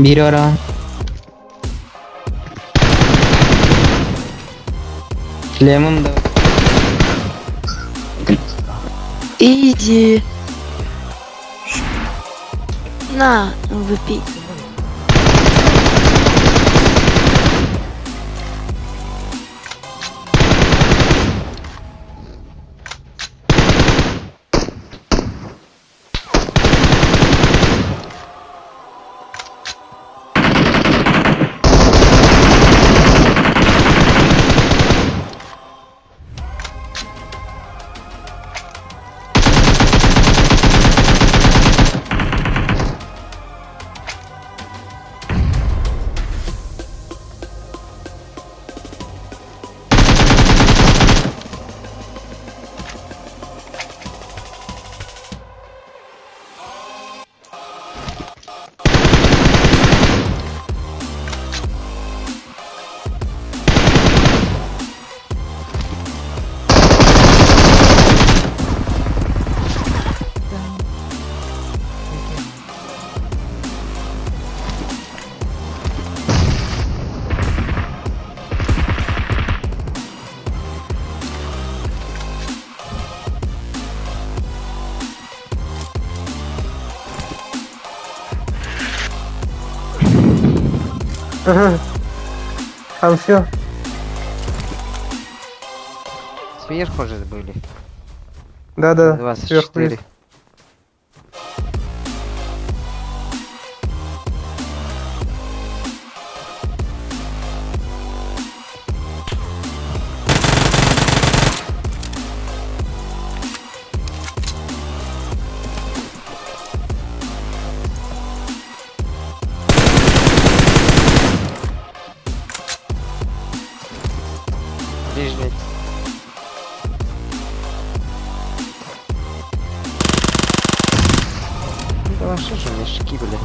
Biri var ha. Lemon da var. Иди. На, выпей. Там все. Сверху же были. Да-да, 24. сверху есть. Ближний. Да вообще же мешки, бля.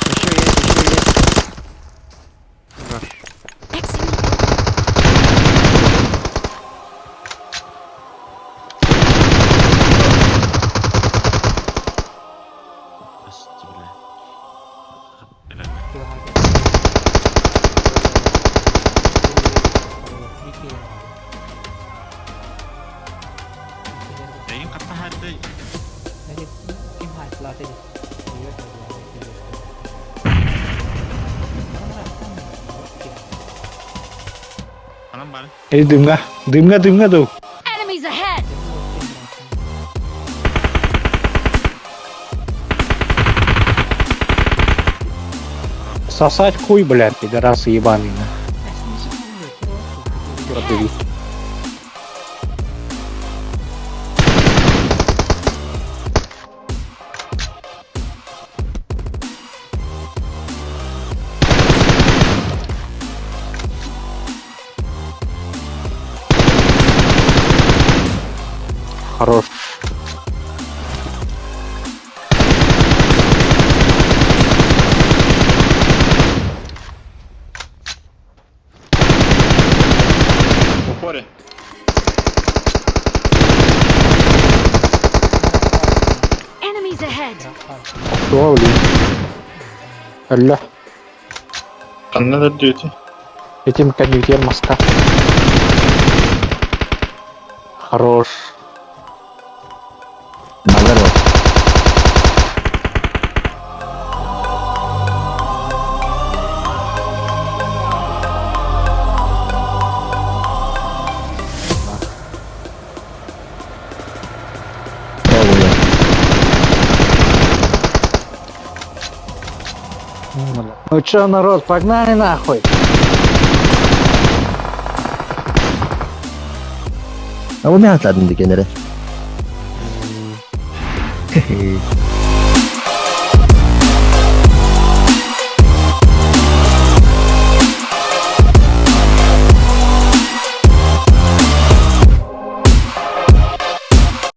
Еще есть. Хорош. Kayaknya kata hati. Alam bal. Dừng nga tụ. Enemies ahead! Сосать хуй, блядь, пидорасы ебаные. Продавить. Хорош. В упоре. Enemies ahead! Что, блин? Алло. Another duty. Этим конвертер мозга. Хорош. Ну чё, народ, погнали нахуй. Ako may hatad hindi ka na rin.